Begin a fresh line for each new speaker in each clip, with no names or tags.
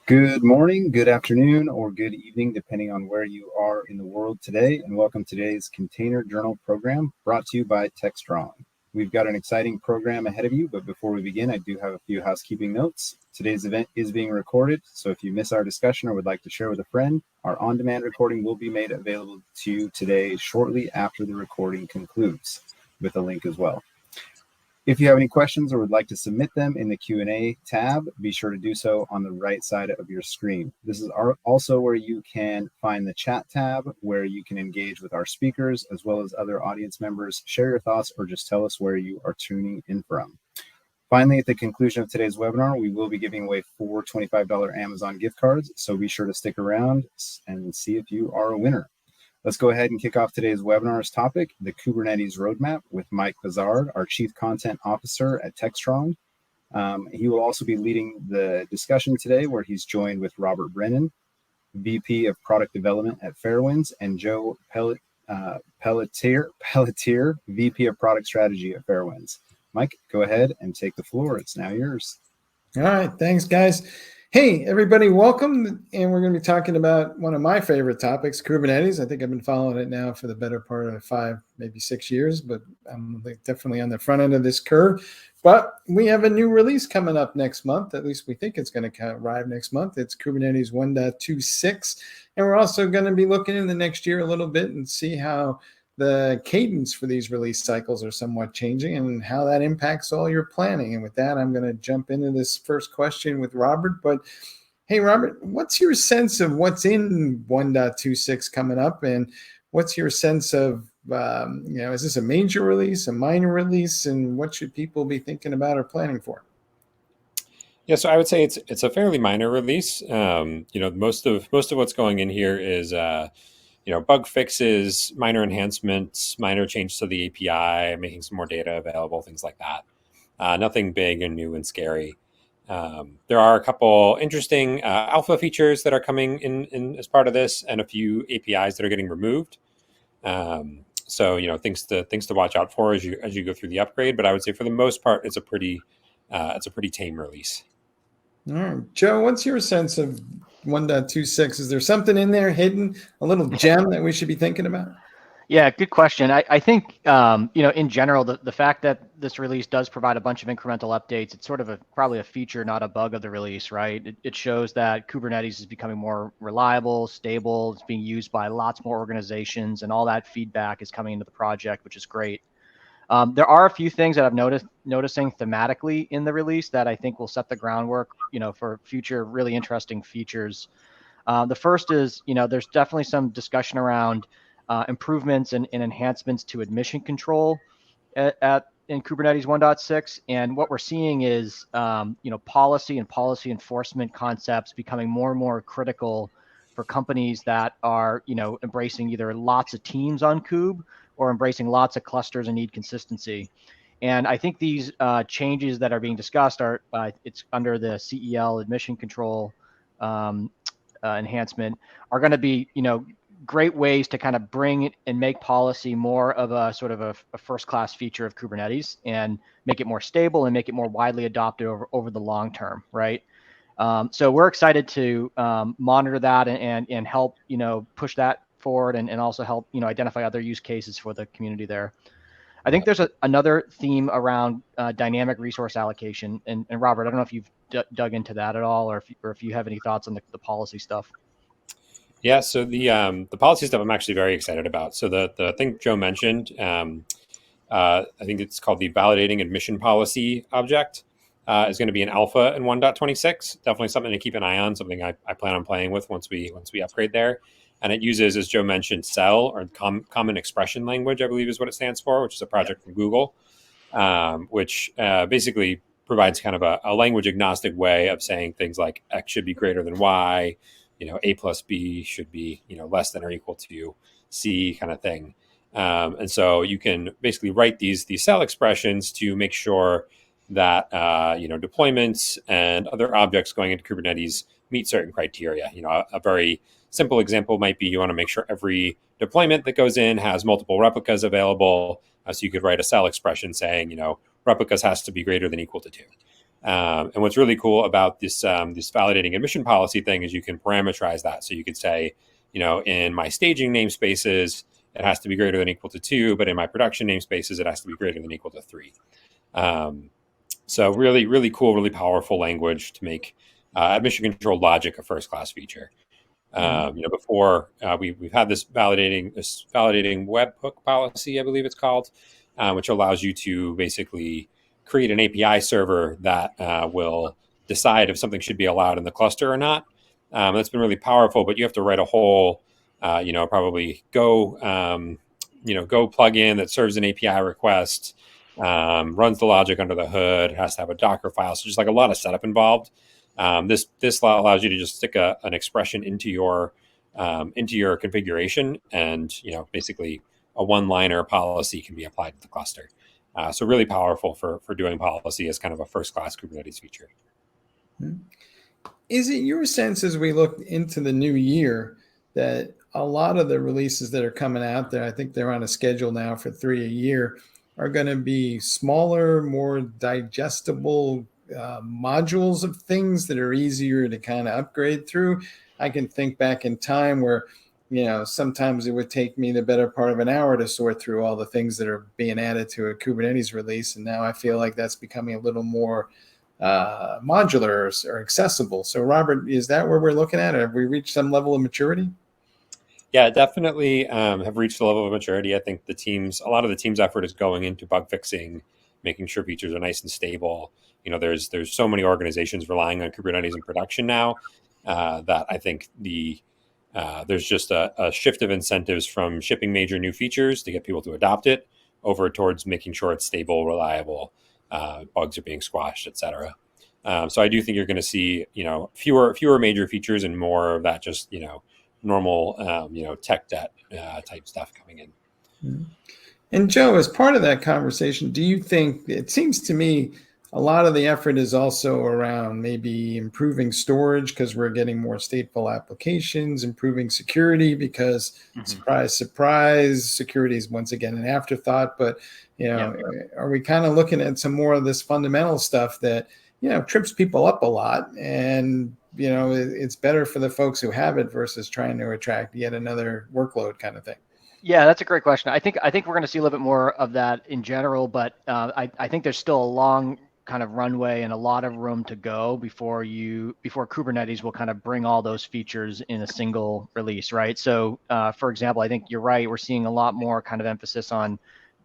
Good morning, good afternoon, or good evening, depending on where you are in the world today, and welcome to today's Container Journal program brought to you by TechStrong. We've got an exciting program ahead of you, but before we begin, I do have a few housekeeping notes. Today's event is being recorded, so if you miss our discussion or would like to share with a friend, our on-demand recording will be made available to you today shortly after the recording concludes, with a link as well. If you have any questions or would like to submit them in the Q&A tab, be sure to do so on the right side of your screen. This is also where you can find the chat tab, where you can engage with our speakers as well as other audience members, share your thoughts, or just tell us where you are tuning in from. Finally, at the conclusion of today's webinar, we will be giving away 4 $25 Amazon gift cards, so be sure to stick around and see if you are a winner. Let's go ahead and kick off today's webinar's topic, the Kubernetes Road Map, with Mike Bazard, our Chief Content Officer at TechStrong. He will also be leading the discussion today, where he's joined with Robert Brennan, VP of Product Development at Fairwinds, and Joe Pelletier, VP of Product Strategy at Fairwinds. Mike, go ahead and take the floor. It's now yours.
All right, thanks, guys. Hey, everybody, welcome. And we're going to be talking about one of my favorite topics, Kubernetes. I think I've been following it now for the better part of 5, maybe 6 years, but I'm definitely on the front end of this curve. But we have a new release coming up next month. At least we think it's going to arrive next month. It's Kubernetes 1.26. And we're also going to be looking in the next year a little bit and see how the cadence for these release cycles are somewhat changing and how that impacts all your planning. And with that, I'm going to jump into this first question with Robert. But hey, Robert, what's your sense of what's in 1.26 coming up? And what's your sense of, is this a major release, a minor release? And what should people be thinking about or planning for?
Yeah, so I would say it's a fairly minor release. Most of what's going in here is bug fixes, minor enhancements, minor changes to the API, making some more data available, things like that. Nothing big and new and scary. There are a couple interesting alpha features that are coming in as part of this, and a few APIs that are getting removed. Things to watch out for as you go through the upgrade. But I would say for the most part, it's a pretty tame release.
All right, Joe, what's your sense of 1.26? Is there something in there hidden, a little gem that we should be thinking about?
Yeah, good question. I think, in general, the fact that this release does provide a bunch of incremental updates, it's sort of probably a feature, not a bug of the release, right? It shows that Kubernetes is becoming more reliable, stable. It's being used by lots more organizations, and all that feedback is coming into the project, which is great. There are a few things that I've noticing thematically in the release that I think will set the groundwork, for future really interesting features. The first is, there's definitely some discussion around improvements and enhancements to admission control in Kubernetes 1.6. And what we're seeing is, policy and policy enforcement concepts becoming more and more critical for companies that are, embracing either lots of teams on Kube or embracing lots of clusters and need consistency. And I think these changes that are being discussed it's under the CEL admission control enhancement are going to be, great ways to kind of bring it and make policy more of a sort of a first-class feature of Kubernetes and make it more stable and make it more widely adopted over the long term, right? So we're excited to monitor that and help, push that forward and also help, identify other use cases for the community there. I think there's another theme around dynamic resource allocation. And Robert, I don't know if you've dug into that at all, or if you have any thoughts on the policy stuff.
Yeah, so the policy stuff I'm actually very excited about. So the thing Joe mentioned, I think it's called the validating admission policy object, is going to be an alpha in 1.26. Definitely something to keep an eye on, something I plan on playing with once we upgrade there. And it uses, as Joe mentioned, CEL, or Common Expression Language, I believe is what it stands for, which is a project from Google, which basically provides kind of a language agnostic way of saying things like X should be greater than Y, A plus B should be, less than or equal to C kind of thing. And so you can basically write these CEL expressions to make sure that, deployments and other objects going into Kubernetes meet certain criteria. A very simple example might be you want to make sure every deployment that goes in has multiple replicas available. So you could write a CEL expression saying, replicas has to be greater than equal to 2. And what's really cool about this validating admission policy thing is you can parameterize that. So you could say, in my staging namespaces, it has to be greater than equal to 2, but in my production namespaces, it has to be greater than equal to 3. So really, really cool, really powerful language to make admission control logic a first-class feature. Before we've had this validating webhook policy, I believe it's called, which allows you to basically create an API server that will decide if something should be allowed in the cluster or not. That's been really powerful, but you have to write a whole, probably Go plugin that serves an API request, runs the logic under the hood, has to have a Docker file. So just like a lot of setup involved. This allows you to just stick an expression into your configuration, and basically a one-liner policy can be applied to the cluster. So really powerful for doing policy as kind of a first-class Kubernetes feature.
Is it your sense as we look into the new year that a lot of the releases that are coming out there, I think they're on a schedule now for 3 a year, are going to be smaller, more digestible modules of things that are easier to kind of upgrade through? I can think back in time where, sometimes it would take me the better part of an hour to sort through all the things that are being added to a Kubernetes release. And now I feel like that's becoming a little more modular or accessible. So Robert, is that where we're looking at? Have we reached some level of maturity?
Yeah, definitely have reached a level of maturity. I think a lot of the team's effort is going into bug fixing, making sure features are nice and stable. There's so many organizations relying on Kubernetes in production now that I think there's just a shift of incentives from shipping major new features to get people to adopt it over towards making sure it's stable, reliable, bugs are being squashed, et cetera. So I do think you're going to see, fewer major features and more of that just, normal, tech debt type stuff coming in.
Mm-hmm. And Joe, as part of that conversation, do you think, it seems to me, a lot of the effort is also around maybe improving storage because we're getting more stateful applications, improving security because, surprise, surprise, security is once again an afterthought. But, are we kind of looking at some more of this fundamental stuff that, trips people up a lot, and, it's better for the folks who have it versus trying to attract yet another workload kind of thing?
Yeah, that's a great question. I think we're going to see a little bit more of that in general, but I think there's still a long kind of runway and a lot of room to go before Kubernetes will kind of bring all those features in a single release, right? So, for example, I think you're right. We're seeing a lot more kind of emphasis on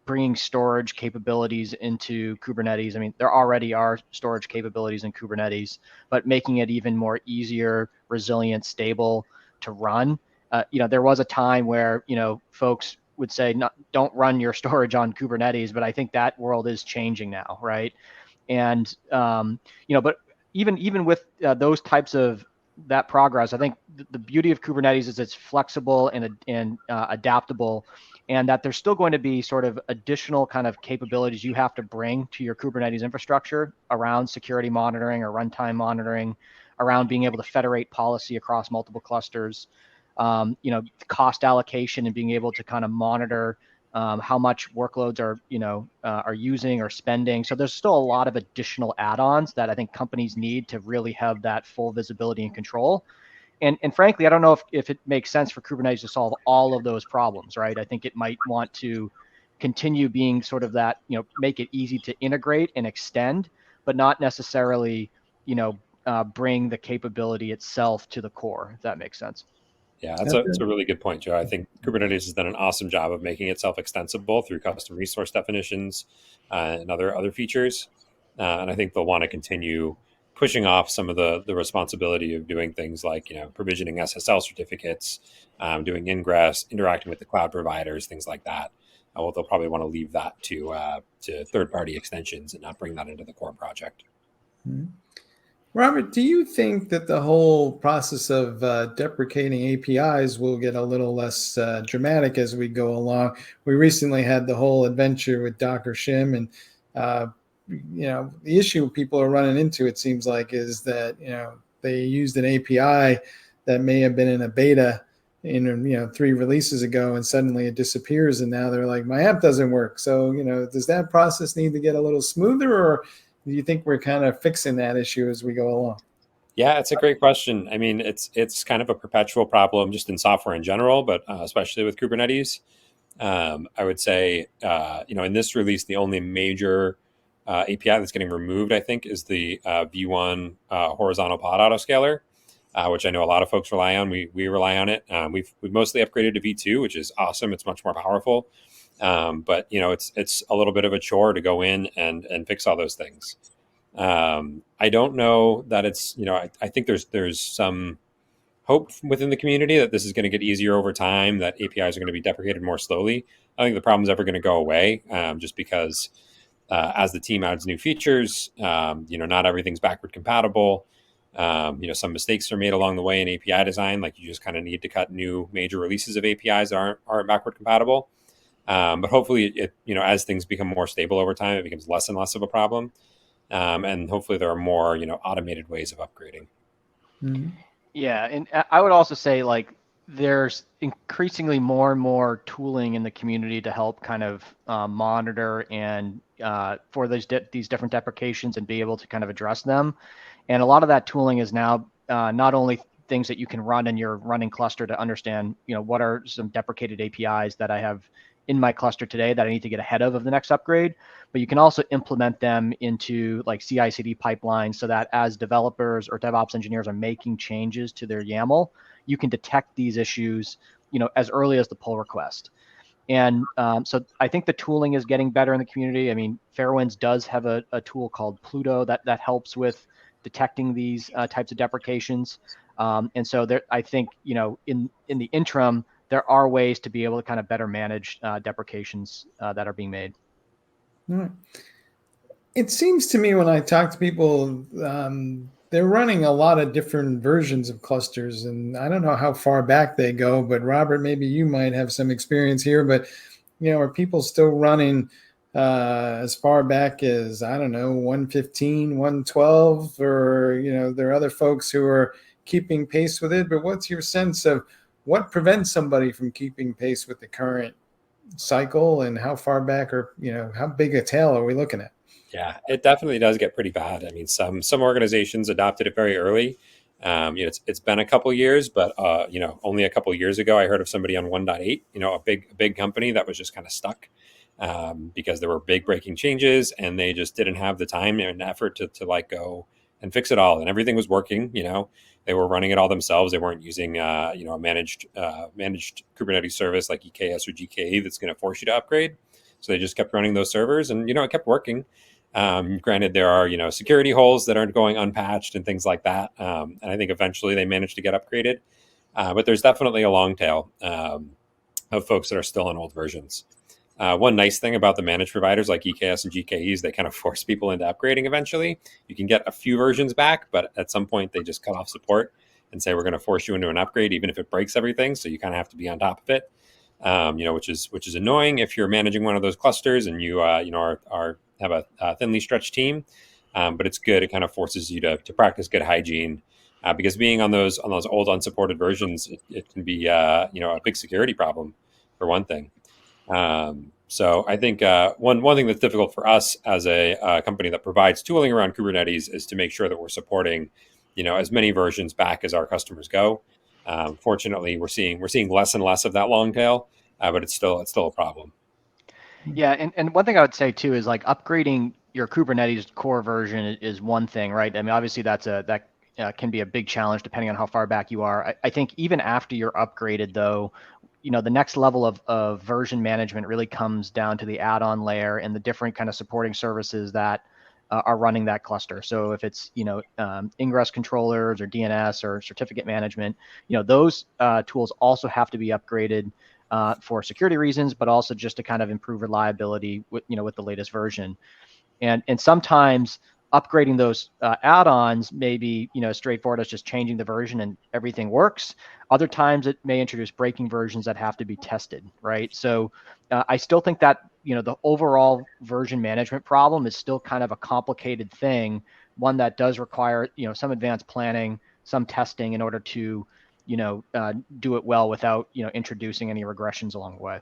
bringing storage capabilities into Kubernetes. I mean, there already are storage capabilities in Kubernetes, but making it even more easier, resilient, stable to run. There was a time where, folks would say, don't run your storage on Kubernetes, but I think that world is changing now, right? And, but even with those types of that progress, I think the beauty of Kubernetes is it's flexible and adaptable, and that there's still going to be sort of additional kind of capabilities you have to bring to your Kubernetes infrastructure around security monitoring or runtime monitoring, around being able to federate policy across multiple clusters, cost allocation and being able to kind of monitor how much workloads are using or spending. So there's still a lot of additional add-ons that I think companies need to really have that full visibility and control. And frankly, I don't know if it makes sense for Kubernetes to solve all of those problems, right? I think it might want to continue being sort of that, make it easy to integrate and extend, but not necessarily, bring the capability itself to the core, if that makes sense.
Yeah, that's a really good point, Joe. I think Kubernetes has done an awesome job of making itself extensible through custom resource definitions and other features. And I think they'll want to continue pushing off some of the responsibility of doing things like, provisioning SSL certificates, doing ingress, interacting with the cloud providers, things like that. They'll probably want to leave that to third-party extensions and not bring that into the core project.
Mm-hmm. Robert, do you think that the whole process of deprecating APIs will get a little less dramatic as we go along? We recently had the whole adventure with Docker Shim, and the issue people are running into, it seems like, is that they used an API that may have been in a beta in 3 releases ago, and suddenly it disappears, and now they're like, my app doesn't work. So does that process need to get a little smoother, or do you think we're kind of fixing that issue as we go along?
Yeah, it's a great question. I mean, it's kind of a perpetual problem just in software in general, but especially with Kubernetes. I would say, in this release, the only major API that's getting removed, I think, is the V1 horizontal pod autoscaler, which I know a lot of folks rely on. We rely on it. We've mostly upgraded to V2, which is awesome. It's much more powerful, but it's a little bit of a chore to go in and fix all those things. I don't know that it's, I think there's some hope within the community that this is going to get easier over time, that APIs are going to be deprecated more slowly. I don't think the problem's ever going to go away, just because as the team adds new features, not everything's backward compatible. Some mistakes are made along the way in API design, like you just kind of need to cut new major releases of APIs that aren't backward compatible. But hopefully, as things become more stable over time, it becomes less and less of a problem. And hopefully there are more, automated ways of upgrading.
Mm-hmm.
Yeah, and I would also say, like, there's increasingly more and more tooling in the community to help kind of monitor and for these different deprecations and be able to kind of address them. And a lot of that tooling is now not only things that you can run in your running cluster to understand, what are some deprecated APIs that I have in my cluster today that I need to get ahead of the next upgrade, but you can also implement them into like CI/CD pipelines so that as developers or DevOps engineers are making changes to their YAML, you can detect these issues, as early as the pull request. And so I think the tooling is getting better in the community. I mean, Fairwinds does have a tool called Pluto that helps with detecting these types of deprecations. And so there, I think, in the interim, there are ways to be able to kind of better manage deprecations that are being made.
Right. It seems to me when I talk to people, they're running a lot of different versions of clusters, and I don't know how far back they go, but Robert, maybe you might have some experience here, but are people still running as far back as, I don't know, 115, 112, or there are other folks who are keeping pace with it? But what's your sense of what prevents somebody from keeping pace with the current cycle, and how far back, or how big a tail are we looking at?
Yeah, it definitely does get pretty bad. I mean, some organizations adopted it very early. It's been a couple years, but only a couple years ago, I heard of somebody on 1.8. A big company that was just kind of stuck because there were big breaking changes, and they just didn't have the time and effort to like go and fix it all. And everything was working. They were running it all themselves. They weren't using a managed Kubernetes service like EKS or GKE that's going to force you to upgrade. So they just kept running those servers, and it kept working. Granted, there are security holes that aren't going unpatched and things like that, and I think eventually they managed to get upgraded. But there's definitely a long tail of folks that are still on old versions. One nice thing about the managed providers like EKS and GKEs, they kind of force people into upgrading eventually. You can get a few versions back, but at some point they just cut off support and say we're going to force you into an upgrade, even if it breaks everything. So you kind of have to be on top of it. Which is annoying if you're managing one of those clusters and you have a thinly stretched team, but it's good. It kind of forces you to practice good hygiene, because being on those old unsupported versions, it can be a big security problem for one thing. So I think one thing that's difficult for us as a company that provides tooling around Kubernetes is to make sure that we're supporting as many versions back as our customers go. Fortunately, we're seeing less and less of that long tail, but it's still a problem.
Yeah, and one thing I would say too is like upgrading your Kubernetes core version is one thing, right? I mean, obviously that can be a big challenge depending on how far back you are. I think even after you're upgraded, though, the next level of version management really comes down to the add-on layer and the different kind of supporting services that are running that cluster. So if it's ingress controllers or DNS or certificate management, those tools also have to be upgraded for security reasons, but also just to kind of improve reliability with with the latest version. And sometimes upgrading those add-ons may be as straightforward as just changing the version and everything works. Other times it may introduce breaking versions that have to be tested, right? So I still think that the overall version management problem is still kind of a complicated thing, one that does require some advanced planning, some testing in order to do it well without introducing any regressions along the way.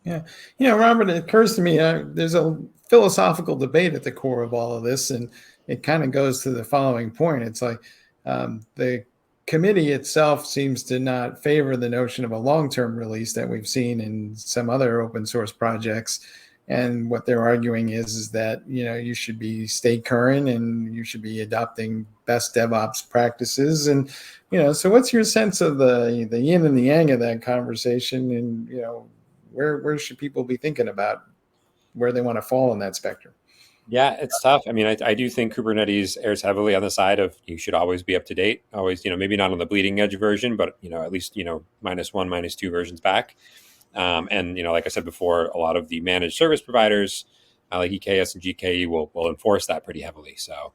Yeah. Robert, it occurs to me there's a philosophical debate at the core of all of this, and it kind of goes to the following point. It's like the committee itself seems to not favor the notion of a long-term release that we've seen in some other open source projects. And what they're arguing is that, you should stay current and you should be adopting best DevOps practices. And, so what's your sense of the yin and the yang of that conversation? And, where should people be thinking about where they want to fall in that spectrum?
Yeah, it's tough. I mean, I do think Kubernetes errs heavily on the side of you should always be up to date. Always, maybe not on the bleeding edge version, but at least -1, -2 versions back. And like I said before, a lot of the managed service providers like EKS and GKE will enforce that pretty heavily. So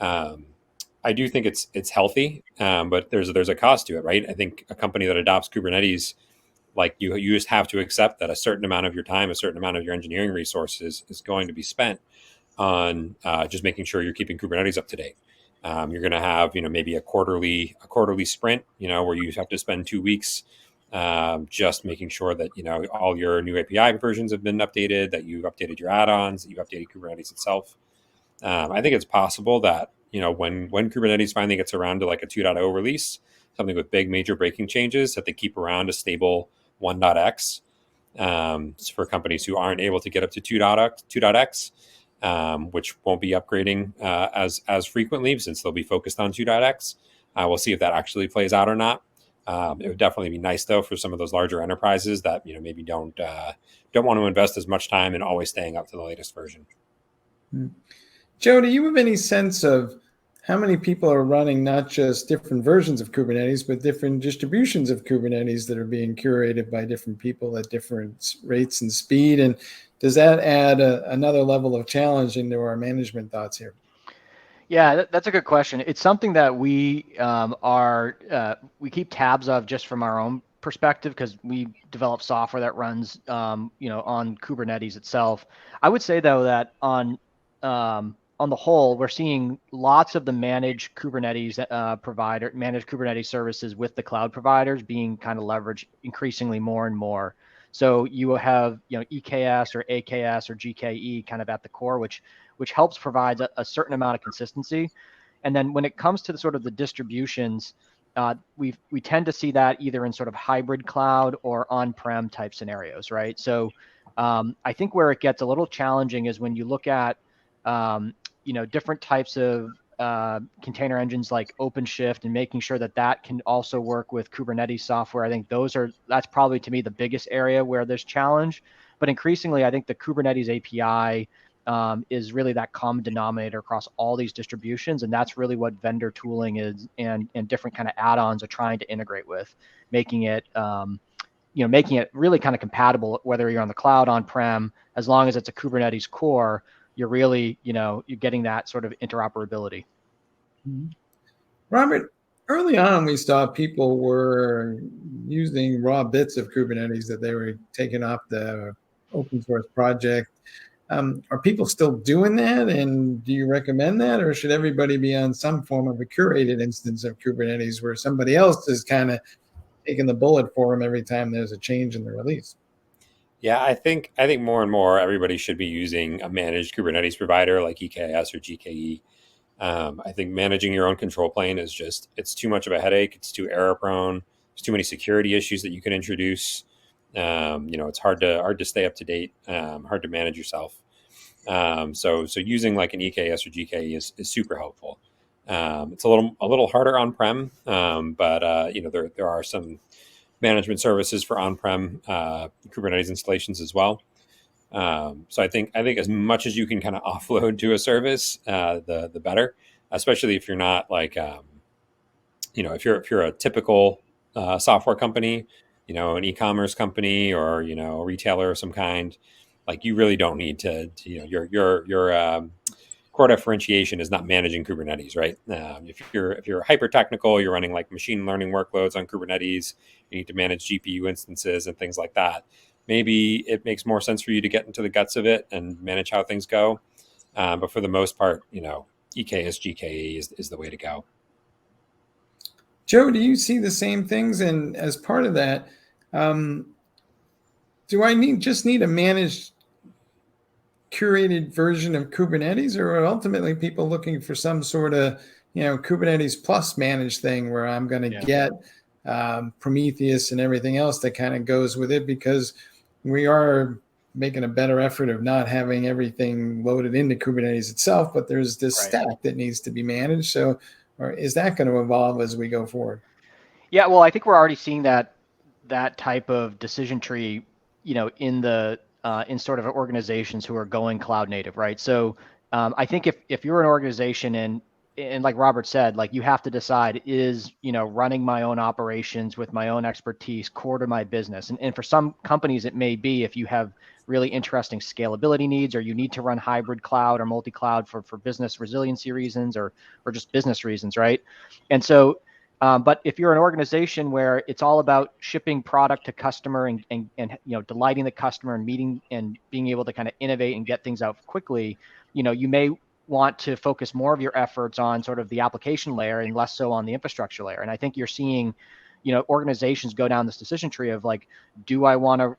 I do think it's healthy, but there's a cost to it, right? I think a company that adopts Kubernetes, like you just have to accept that a certain amount of your time, a certain amount of your engineering resources is going to be spent on just making sure you're keeping Kubernetes up to date. You're going to have maybe a quarterly sprint, where you have to spend 2 weeks just making sure that all your new API versions have been updated, that you've updated your add-ons, that you've updated Kubernetes itself. I think it's possible that when Kubernetes finally gets around to like a 2.0 release, something with big major breaking changes, that they keep around a stable 1.x for companies who aren't able to get up to 2.x, which won't be upgrading as frequently since they'll be focused on 2.x. We'll see if that actually plays out or not. It would definitely be nice though for some of those larger enterprises that maybe don't want to invest as much time in always staying up to the latest version.
Joe, do you have any sense of how many people are running not just different versions of Kubernetes, but different distributions of Kubernetes that are being curated by different people at different rates and speed? And does that add another level of challenge into our management thoughts here?
Yeah, that's a good question. It's something that we we keep tabs of just from our own perspective because we develop software that runs on Kubernetes itself. I would say though that on the whole, we're seeing lots of the managed Kubernetes managed Kubernetes services with the cloud providers being kind of leveraged increasingly more and more. So you have EKS or AKS or GKE kind of at the core, which helps provide a certain amount of consistency. And then when it comes to the sort of the distributions, we tend to see that either in sort of hybrid cloud or on-prem type scenarios, right? So I think where it gets a little challenging is when you look at different types of container engines like OpenShift and making sure that can also work with Kubernetes software. I think that's probably to me the biggest area where there's challenge. But increasingly, I think the Kubernetes API is really that common denominator across all these distributions, and that's really what vendor tooling is and different kind of add-ons are trying to integrate with, making it really kind of compatible whether you're on the cloud, on-prem, as long as it's a Kubernetes core. You're really, you're getting that sort of interoperability.
Robert, early on, we saw people were using raw bits of Kubernetes that they were taking off the open source project. Are people still doing that? And do you recommend that? Or should everybody be on some form of a curated instance of Kubernetes where somebody else is kind of taking the bullet for them every time there's a change in the release?
Yeah, I think more and more everybody should be using a managed Kubernetes provider like EKS or GKE. I think managing your own control plane is it's too much of a headache. It's too error prone. There's too many security issues that you can introduce. It's hard to stay up to date, hard to manage yourself. So using like an EKS or GKE is super helpful. It's a little harder on-prem, but there are some management services for on-prem Kubernetes installations as well. So I think as much as you can kind of offload to a service, the better, especially if you're not like, if you're a typical software company, an e-commerce company or, a retailer of some kind, like you really don't need to your core differentiation is not managing Kubernetes, right? If you're hyper technical, you're running like machine learning workloads on Kubernetes, you need to manage GPU instances and things like that. Maybe it makes more sense for you to get into the guts of it and manage how things go. But for the most part, EKS, GKE is the way to go.
Joe, do you see the same things? And as part of that, do I just need a managed curated version of Kubernetes, or are ultimately people looking for some sort of, Kubernetes plus managed thing where I'm going to get Prometheus and everything else that kind of goes with it, because we are making a better effort of not having everything loaded into Kubernetes itself, but there's this stack that needs to be managed. So, or is that going to evolve as we go forward?
Yeah, well, I think we're already seeing that type of decision tree, in the in sort of organizations who are going cloud native, right? So I think if you're an organization and like Robert said, like you have to decide, is running my own operations with my own expertise core to my business, and for some companies it may be, if you have really interesting scalability needs, or you need to run hybrid cloud or multi-cloud for business resiliency reasons, or just business reasons, right? And so but if you're an organization where it's all about shipping product to customer and delighting the customer and meeting and being able to kind of innovate and get things out quickly, you may want to focus more of your efforts on sort of the application layer and less so on the infrastructure layer. And I think you're seeing, organizations go down this decision tree of like, do I want to,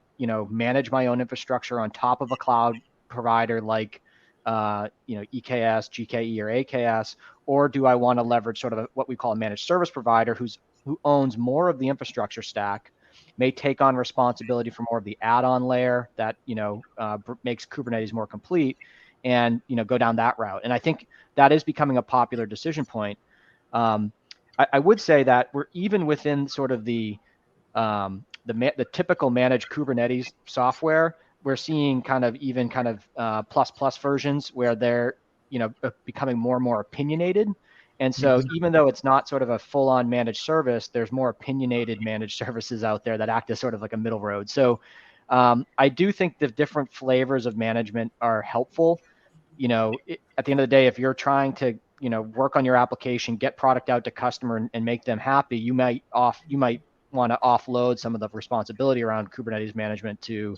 manage my own infrastructure on top of a cloud provider like EKS, GKE, or AKS, or do I want to leverage sort of what we call a managed service provider who owns more of the infrastructure stack, may take on responsibility for more of the add-on layer that makes Kubernetes more complete, and go down that route. And I think that is becoming a popular decision point. I would say that we're even within sort of the typical managed Kubernetes software, we're seeing kind of plus versions where they're becoming more and more opinionated. And so even though it's not sort of a full-on managed service, there's more opinionated managed services out there that act as sort of like a middle road. So I do think the different flavors of management are helpful. At the end of the day, if you're trying to work on your application, get product out to customer and make them happy, you might want to offload some of the responsibility around Kubernetes management to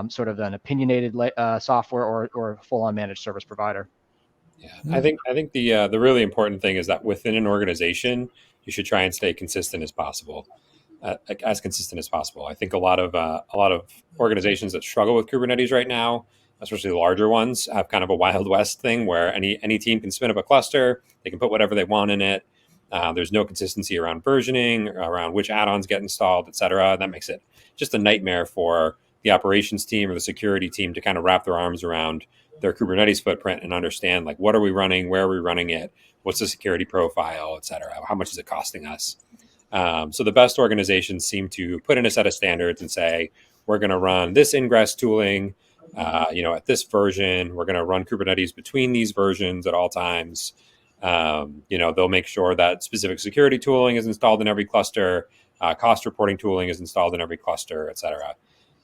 sort of an opinionated software or full-on managed service provider.
Yeah, I think the really important thing is that within an organization, you should try and stay consistent as possible, as consistent as possible. I think a lot of organizations that struggle with Kubernetes right now, especially the larger ones, have kind of a Wild West thing where any team can spin up a cluster, they can put whatever they want in it. There's no consistency around versioning, around which add-ons get installed, et cetera. That makes it just a nightmare for the operations team or the security team to kind of wrap their arms around their Kubernetes footprint and understand, like, what are we running, where are we running it, what's the security profile, et cetera, how much is it costing us. So the best organizations seem to put in a set of standards and say, we're going to run this ingress tooling, at this version, we're going to run Kubernetes between these versions at all times. They'll make sure that specific security tooling is installed in every cluster, cost reporting tooling is installed in every cluster, et cetera.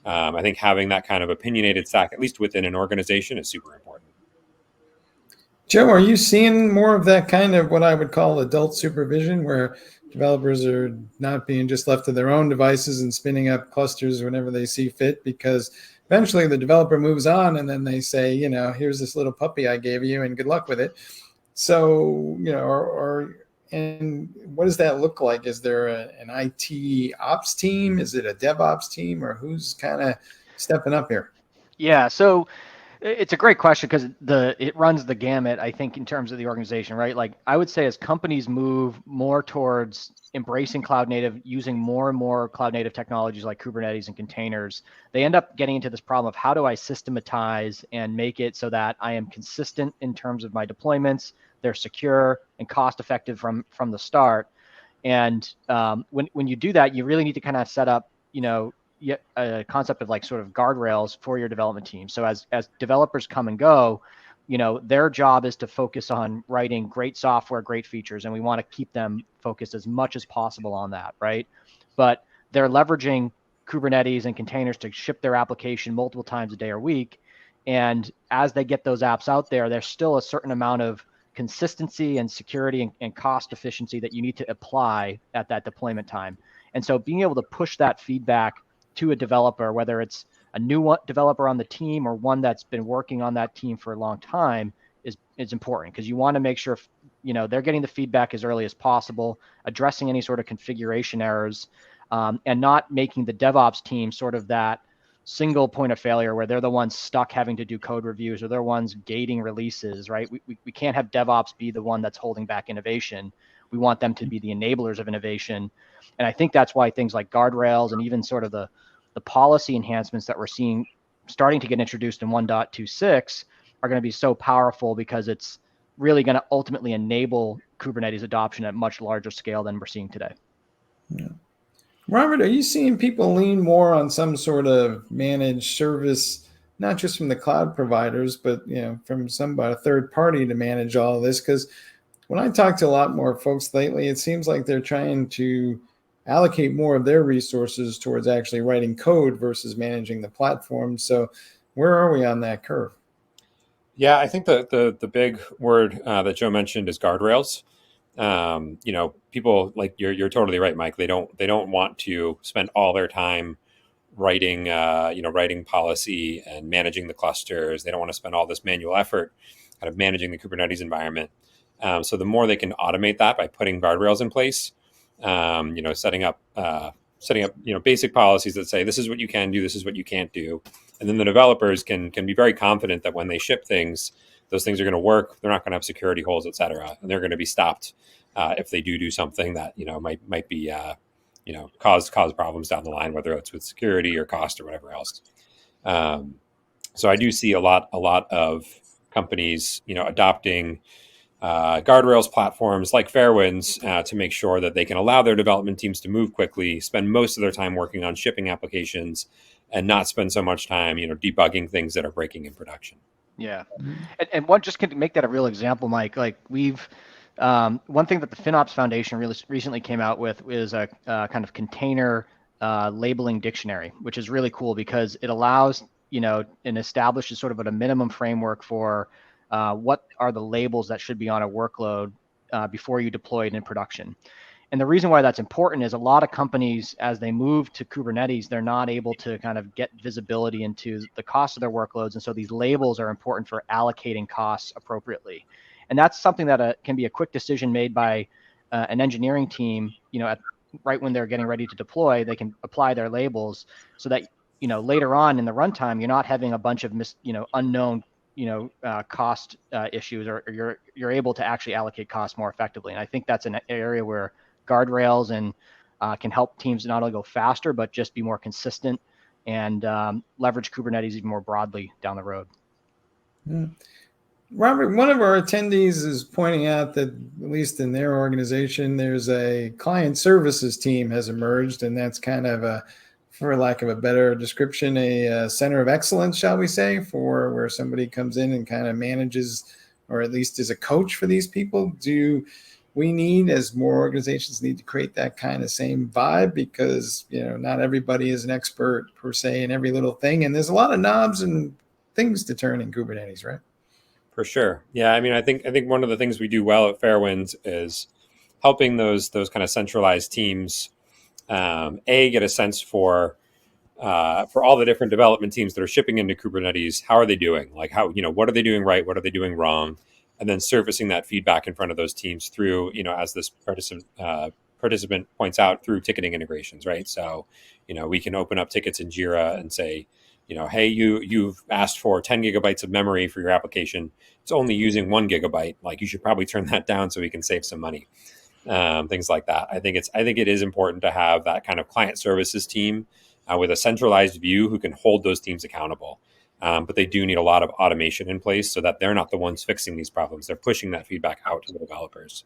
I think having that kind of opinionated stack, at least within an organization, is super important.
Joe, are you seeing more of that kind of what I would call adult supervision, where developers are not being just left to their own devices and spinning up clusters whenever they see fit? Because eventually the developer moves on and then they say, here's this little puppy I gave you and good luck with it. So, and what does that look like? Is there an IT ops team? Is it a DevOps team, or who's kind of stepping up here?
Yeah, so it's a great question because it runs the gamut, I think, in terms of the organization, right? Like I would say as companies move more towards embracing cloud native, using more and more cloud native technologies like Kubernetes and containers, they end up getting into this problem of how do I systematize and make it so that I am consistent in terms of my deployments, they're secure and cost effective from the start. And when you do that, you really need to kind of set up, a concept of like sort of guardrails for your development team. So as developers come and go, their job is to focus on writing great software, great features, and we want to keep them focused as much as possible on that, right? But they're leveraging Kubernetes and containers to ship their application multiple times a day or week. And as they get those apps out there, there's still a certain amount of consistency and security and cost efficiency that you need to apply at that deployment time. And so being able to push that feedback to a developer, whether it's a new developer on the team or one that's been working on that team for a long time, is important, because you want to make sure they're getting the feedback as early as possible, addressing any sort of configuration errors, and not making the DevOps team sort of that single point of failure where they're the ones stuck having to do code reviews, or they're ones gating releases, right? We can't have DevOps be the one that's holding back innovation. We want them to be the enablers of innovation. And I think that's why things like guardrails and even sort of the policy enhancements that we're seeing starting to get introduced in 1.26 are going to be so powerful, because it's really going to ultimately enable Kubernetes adoption at much larger scale than we're seeing today.
Yeah. Robert, are you seeing people lean more on some sort of managed service, not just from the cloud providers, but from somebody, a third party, to manage all of this? Because when I talk to a lot more folks lately, it seems like they're trying to allocate more of their resources towards actually writing code versus managing the platform. So where are we on that curve?
Yeah, I think the big word that Joe mentioned is guardrails. People, like, you're totally right, Mike. They don't want to spend all their time writing writing policy and managing the clusters. They don't want to spend all this manual effort kind of managing the Kubernetes environment. So the more they can automate that by putting guardrails in place, setting up basic policies that say this is what you can do, this is what you can't do, and then the developers can be very confident that when they ship things, those things are going to work. They're not going to have security holes, et cetera, and they're going to be stopped if they do something that might be cause problems down the line, whether it's with security or cost or whatever else. So I do see a lot of companies adopting guardrails platforms like Fairwinds to make sure that they can allow their development teams to move quickly, spend most of their time working on shipping applications, and not spend so much time debugging things that are breaking in production.
Yeah, and one just can make that a real example, Mike. Like we've one thing that the FinOps Foundation really recently came out with is a kind of container labeling dictionary, which is really cool because it allows and establishes sort of a minimum framework for what are the labels that should be on a workload before you deploy it in production. And the reason why that's important is a lot of companies, as they move to Kubernetes, they're not able to kind of get visibility into the cost of their workloads. And so these labels are important for allocating costs appropriately. And that's something that can be a quick decision made by an engineering team, right when they're getting ready to deploy. They can apply their labels so that, later on in the runtime, you're not having a bunch of unknown cost issues, or you're able to actually allocate costs more effectively. And I think that's an area where guardrails and can help teams not only go faster, but just be more consistent and leverage Kubernetes even more broadly down the road.
Yeah. Robert, one of our attendees is pointing out that, at least in their organization, there's a client services team has emerged, and that's kind of for lack of a better description, a center of excellence, shall we say, for where somebody comes in and kind of manages, or at least is a coach for these people. Do we need, as more organizations need to create that kind of same vibe? Because, not everybody is an expert per se in every little thing. And there's a lot of knobs and things to turn in Kubernetes, right?
For sure. Yeah. I mean, I think one of the things we do well at Fairwinds is helping those kind of centralized teams, get a sense for all the different development teams that are shipping into Kubernetes. How are they doing? Like what are they doing right? What are they doing wrong? And then surfacing that feedback in front of those teams through, as this participant points out, through ticketing integrations, right? So, we can open up tickets in Jira and say, hey, you've asked for 10 gigabytes of memory for your application. It's only using 1 gigabyte. Like, you should probably turn that down so we can save some money. Things like that. I think it is important to have that kind of client services team with a centralized view who can hold those teams accountable. But they do need a lot of automation in place so that they're not the ones fixing these problems. They're pushing that feedback out to the developers.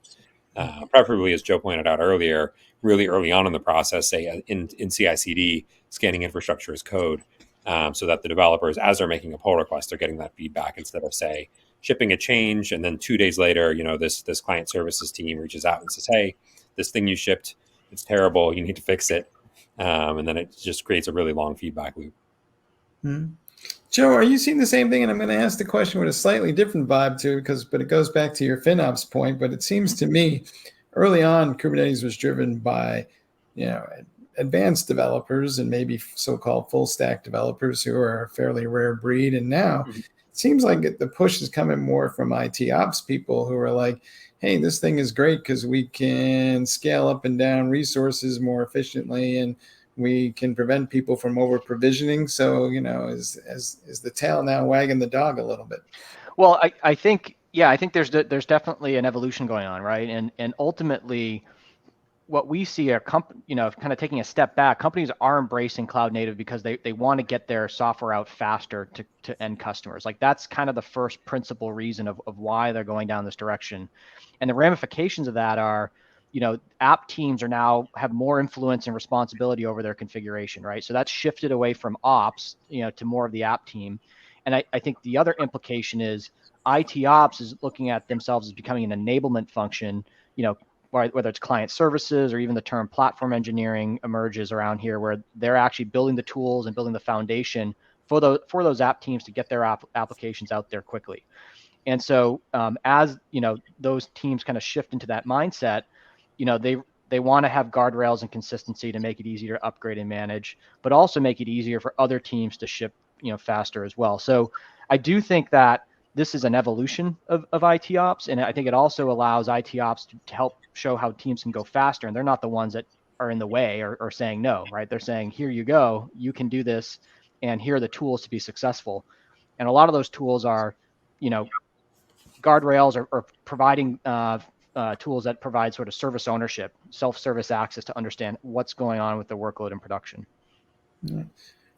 Preferably, as Joe pointed out earlier, really early on in the process, say in CI/CD, scanning infrastructure as code, so that the developers, as they're making a pull request, they're getting that feedback instead of, say, shipping a change and then 2 days later, this client services team reaches out and says, hey, this thing you shipped, it's terrible, you need to fix it. And then it just creates a really long feedback loop.
Mm-hmm. Joe, are you seeing the same thing? And I'm going to ask the question with a slightly different vibe too, but it goes back to your FinOps point. But it seems to me early on, Kubernetes was driven by, advanced developers and maybe so-called full stack developers who are a fairly rare breed. And now it seems like the push is coming more from IT ops people who are like, hey, this thing is great because we can scale up and down resources more efficiently, and we can prevent people from over provisioning. So, is the tail now wagging the dog a little bit?
Well, I think there's definitely an evolution going on, right? And ultimately, what we see are kind of taking a step back. Companies are embracing cloud native because they want to get their software out faster to end customers. Like that's kind of the first principal reason of why they're going down this direction. And the ramifications of that are, app teams are now have more influence and responsibility over their configuration, right? So that's shifted away from ops, to more of the app team. And I think the other implication is IT ops is looking at themselves as becoming an enablement function, whether it's client services or even the term platform engineering emerges around here, where they're actually building the tools and building the foundation for those app teams to get their applications out there quickly. And so as those teams kind of shift into that mindset, they want to have guardrails and consistency to make it easier to upgrade and manage, but also make it easier for other teams to ship faster as well. So I do think that this is an evolution of IT ops, and I think it also allows IT ops to help show how teams can go faster, and they're not the ones that are in the way or saying no, right? They're saying, here you go, you can do this, and here are the tools to be successful. And a lot of those tools are, guardrails or providing tools that provide sort of service ownership, self-service access to understand what's going on with the workload in production.
Yeah.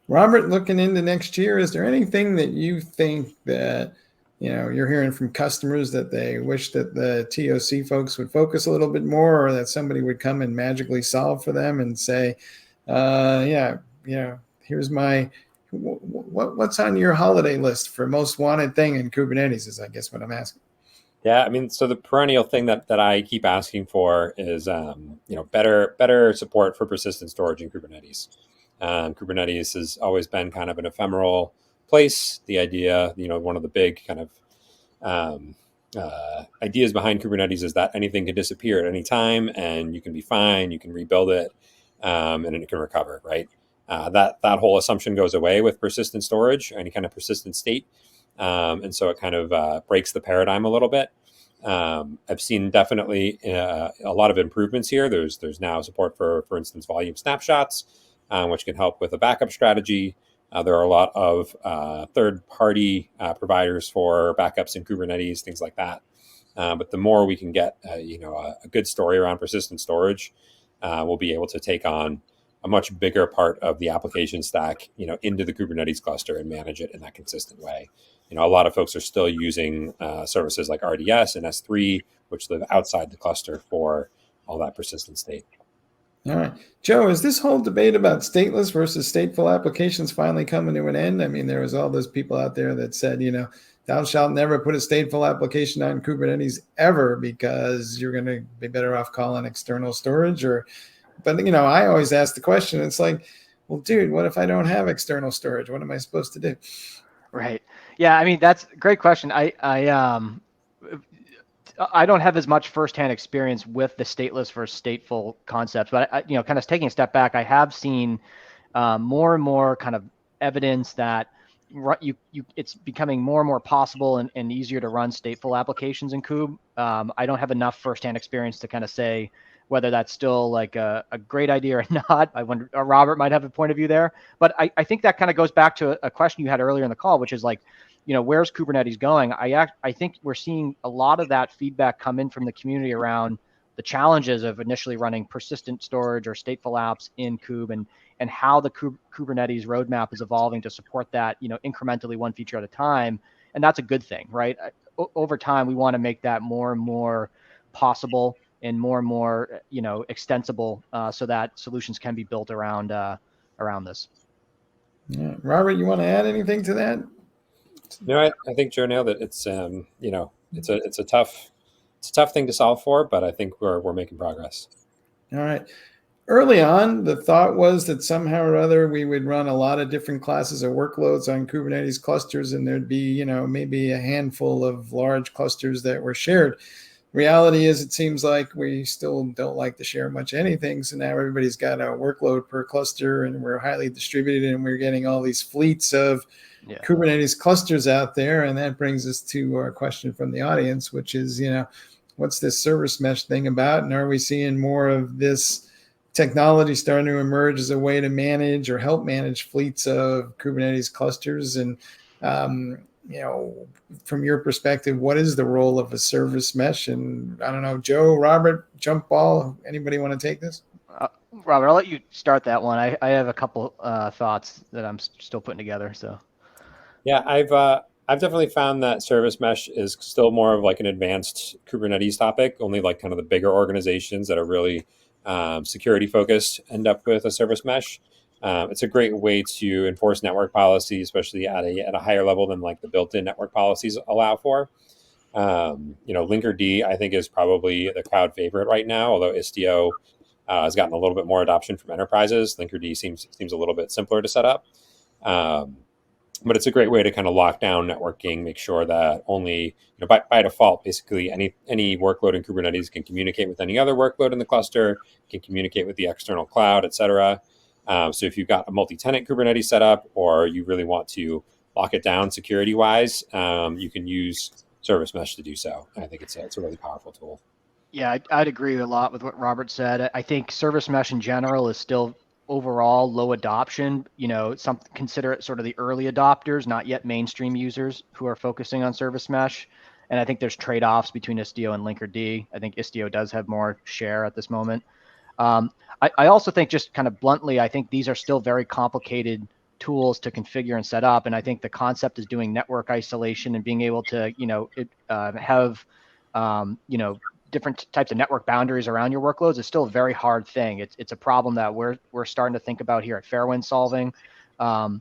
Robert, looking into next year, is there anything that you think that you're hearing from customers that they wish that the TOC folks would focus a little bit more, or that somebody would come and magically solve for them and say, here's my, what's on your holiday list for most wanted thing in Kubernetes is, I guess, what I'm asking.
Yeah, I mean, so the perennial thing that I keep asking for is, better support for persistent storage in Kubernetes. Kubernetes has always been kind of an ephemeral place. The idea, one of the big kind of ideas behind Kubernetes is that anything can disappear at any time, and you can be fine. You can rebuild it, and it can recover. Right. That whole assumption goes away with persistent storage, any kind of persistent state, and so it kind of breaks the paradigm a little bit. I've seen definitely a lot of improvements here. There's now support for instance, volume snapshots, which can help with a backup strategy. There are a lot of third-party providers for backups in Kubernetes, things like that. But the more we can get, a good story around persistent storage, we'll be able to take on a much bigger part of the application stack, into the Kubernetes cluster and manage it in that consistent way. A lot of folks are still using services like RDS and S3, which live outside the cluster for all that persistent state.
All right. Joe, is this whole debate about stateless versus stateful applications finally coming to an end? I mean, there was all those people out there that said, thou shalt never put a stateful application on Kubernetes ever because you're going to be better off calling external storage. But I always ask the question, it's like, well, dude, what if I don't have external storage? What am I supposed to do?
Right. Yeah. I mean, that's a great question. I don't have as much firsthand experience with the stateless versus stateful concepts, but kind of taking a step back, I have seen more and more kind of evidence that it's becoming more and more possible and easier to run stateful applications in Kube. I don't have enough firsthand experience to kind of say whether that's still like a great idea or not. I wonder, Robert might have a point of view there, but I think that kind of goes back to a question you had earlier in the call, which is like, where's Kubernetes going? I think we're seeing a lot of that feedback come in from the community around the challenges of initially running persistent storage or stateful apps in Kube and how the Kubernetes Road Map is evolving to support that, incrementally one feature at a time. And that's a good thing, right? Over time, we want to make that more and more possible and more, extensible so that solutions can be built around this.
Yeah. Robert, you want to add anything to that?
No, I think Joe nailed it. It's it's a tough thing to solve for, but I think we're making progress.
All right. Early on, the thought was that somehow or other we would run a lot of different classes of workloads on Kubernetes clusters, and there'd be maybe a handful of large clusters that were shared. Reality is, it seems like we still don't like to share much anything. So now everybody's got a workload per cluster, and we're highly distributed, and we're getting all these fleets of Kubernetes clusters out there. And that brings us to our question from the audience, which is, what's this service mesh thing about? And are we seeing more of this technology starting to emerge as a way to manage or help manage fleets of Kubernetes clusters. And, from your perspective, what is the role of a service mesh? And I don't know, Joe, Robert, jump ball, anybody want to take this?
Robert, I'll let you start that one. I have a couple thoughts that I'm still putting together. So
Yeah, I've definitely found that service mesh is still more of like an advanced Kubernetes topic. Only like kind of the bigger organizations that are really security focused end up with a service mesh. It's a great way to enforce network policy, especially at a higher level than like the built-in network policies allow for. Linkerd I think is probably the cloud favorite right now, although Istio has gotten a little bit more adoption from enterprises. Linkerd seems a little bit simpler to set up. But it's a great way to kind of lock down networking, make sure that only, by default, basically any workload in Kubernetes can communicate with any other workload in the cluster, can communicate with the external cloud, et cetera. So if you've got a multi-tenant Kubernetes setup, or you really want to lock it down security-wise, you can use Service Mesh to do so. And I think it's a really powerful tool.
Yeah, I'd agree a lot with what Robert said. I think Service Mesh in general is still overall low adoption. Consider it sort of the early adopters, not yet mainstream users who are focusing on Service Mesh. And I think there's trade-offs between Istio and Linkerd. I think Istio does have more share at this moment. I also think, just kind of bluntly, I think these are still very complicated tools to configure and set up. And I think the concept is doing network isolation and being able to, have, different types of network boundaries around your workloads is still a very hard thing. It's a problem that we're starting to think about here at Fairwind solving. And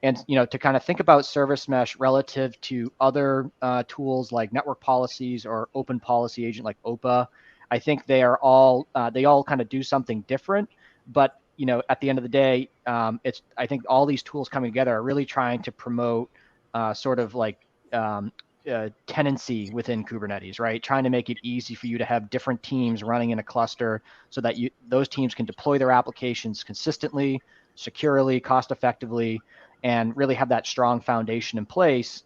to kind of think about service mesh relative to other tools like network policies or open policy agent like OPA, I think they all kind of do something different. But at the end of the day, I think all these tools coming together are really trying to promote sort of like tenancy within Kubernetes, right? Trying to make it easy for you to have different teams running in a cluster so that those teams can deploy their applications consistently, securely, cost effectively, and really have that strong foundation in place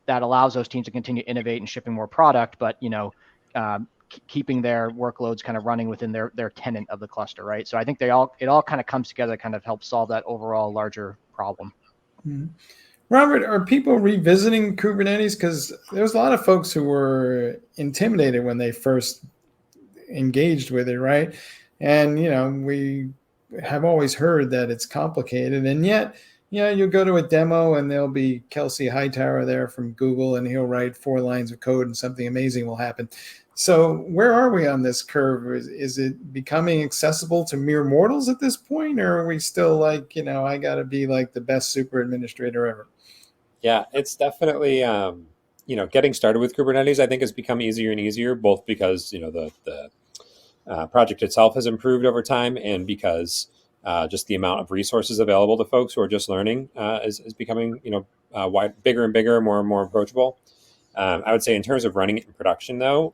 that allows those teams to continue to innovate and shipping more product, but keeping their workloads kind of running within their tenant of the cluster, right? So I think it all kind of comes together to kind of help solve that overall larger problem.
Mm-hmm. Robert, are people revisiting Kubernetes? Because there's a lot of folks who were intimidated when they first engaged with it, right? And, we have always heard that it's complicated. And yet, you'll go to a demo and there'll be Kelsey Hightower there from Google, and he'll write 4 lines of code and something amazing will happen. So where are we on this curve? Is it becoming accessible to mere mortals at this point? Or are we still like, I got to be like the best super administrator ever?
Yeah, it's definitely, getting started with Kubernetes, I think, has become easier and easier, both because, the project itself has improved over time, and because just the amount of resources available to folks who are just learning is becoming, bigger and bigger, more and more approachable. I would say in terms of running it in production, though,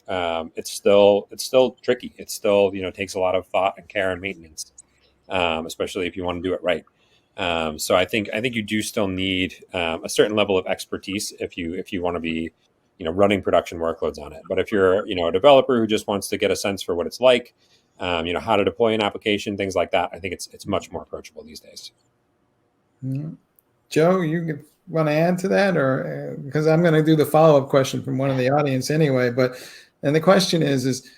it's still tricky. It still, takes a lot of thought and care and maintenance, especially if you want to do it right. So I think you do still need a certain level of expertise if you want to be, running production workloads on it. But if you're, a developer who just wants to get a sense for what it's like, how to deploy an application, things like that, I think it's much more approachable these days.
Mm-hmm. Joe, you want to add to that, or because I'm going to do the follow-up question from one of the audience anyway. And the question is,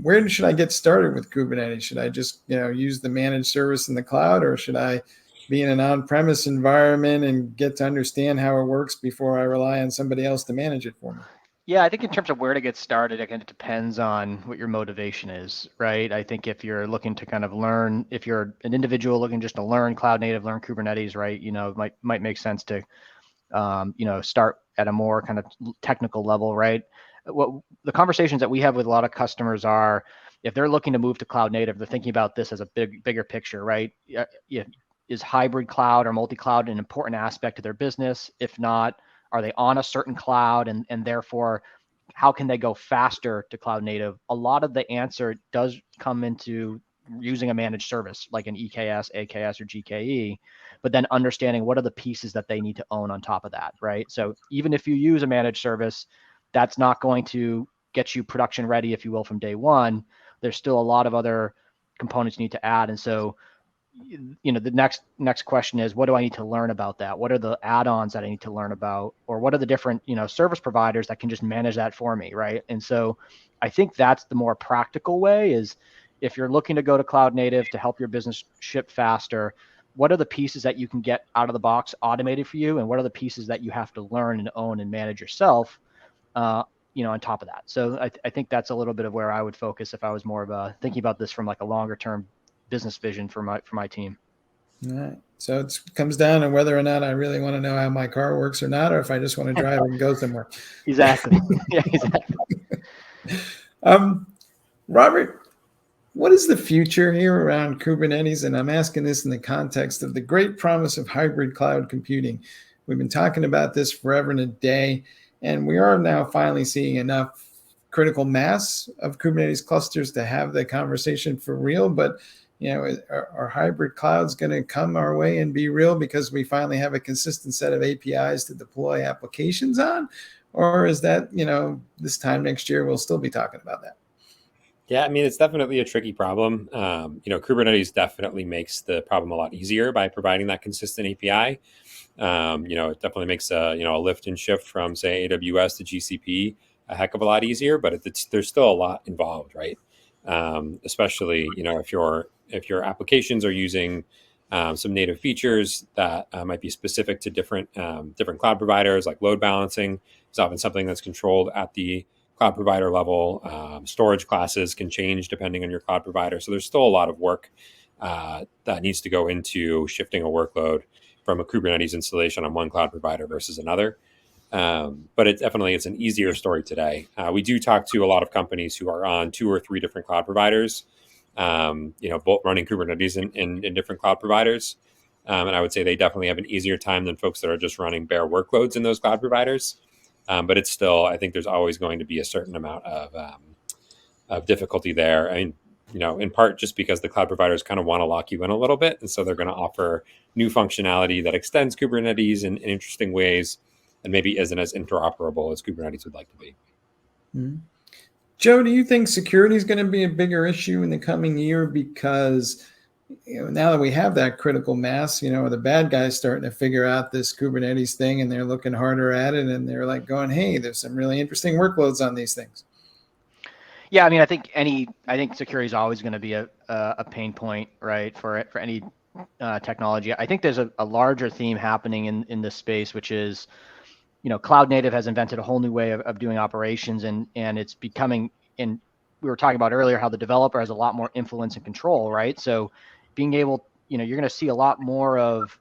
where should I get started with Kubernetes? Should I just, use the managed service in the cloud, or should I be in an on-premise environment and get to understand how it works before I rely on somebody else to manage it for me?
Yeah, I think in terms of where to get started, again, it depends on what your motivation is, right? I think if you're looking to kind of learn, if you're an individual looking just to learn cloud native, learn Kubernetes, right? It might make sense to, start at a more kind of technical level, right? What the conversations that we have with a lot of customers are, if they're looking to move to cloud native, they're thinking about this as a bigger picture, right? Is hybrid cloud or multi-cloud an important aspect of their business? If not, are they on a certain cloud, and therefore how can they go faster to cloud native? A lot of the answer does come into using a managed service like an EKS, AKS, or GKE, but then understanding what are the pieces that they need to own on top of that, right? So even if you use a managed service, that's not going to get you production ready, if you will, from day one. There's still a lot of other components you need to add. And so, the next question is, what do I need to learn about that? What are the add-ons that I need to learn about? Or what are the different, service providers that can just manage that for me, right? And so I think that's the more practical way, is if you're looking to go to cloud native to help your business ship faster, what are the pieces that you can get out of the box automated for you? And what are the pieces that you have to learn and own and manage yourself, on top of that? So I think that's a little bit of where I would focus if I was more of thinking about this from like a longer term business vision for my team.
All right. So it comes down to whether or not I really want to know how my car works or not, or if I just want to drive and go somewhere.
Exactly. Yeah, exactly.
Robert, what is the future here around Kubernetes? And I'm asking this in the context of the great promise of hybrid cloud computing. We've been talking about this forever and a day, and we are now finally seeing enough critical mass of Kubernetes clusters to have the conversation for real. But are hybrid clouds going to come our way and be real because we finally have a consistent set of APIs to deploy applications on? Or is that, this time next year, we'll still be talking about that?
Yeah, I mean, it's definitely a tricky problem. Kubernetes definitely makes the problem a lot easier by providing that consistent API. It definitely makes a lift and shift from, say, AWS to GCP a heck of a lot easier, but there's still a lot involved, right? Especially, if your applications are using some native features that might be specific to different cloud providers, like load balancing is often something that's controlled at the cloud provider level. Storage classes can change depending on your cloud provider. So there's still a lot of work that needs to go into shifting a workload from a Kubernetes installation on one cloud provider versus another. But it's an easier story today. We do talk to a lot of companies who are on 2 or 3 different cloud providers, both running Kubernetes in different cloud providers. And I would say they definitely have an easier time than folks that are just running bare workloads in those cloud providers. But it's still, I think there's always going to be a certain amount of difficulty there. I mean, in part just because the cloud providers kind of want to lock you in a little bit. And so they're going to offer new functionality that extends Kubernetes in interesting ways and maybe isn't as interoperable as Kubernetes would like to be.
Mm-hmm. Joe, do you think security is going to be a bigger issue in the coming year? Because now that we have that critical mass, the bad guys starting to figure out this Kubernetes thing, and they're looking harder at it, and they're like going, "Hey, there's some really interesting workloads on these things."
Yeah, I mean, I think security is always going to be a pain point, right, for any technology. I think there's a larger theme happening in this space, which is, cloud native has invented a whole new way of doing operations, and it's becoming, and we were talking about earlier how the developer has a lot more influence and control, right? So being able, you're going to see a lot more of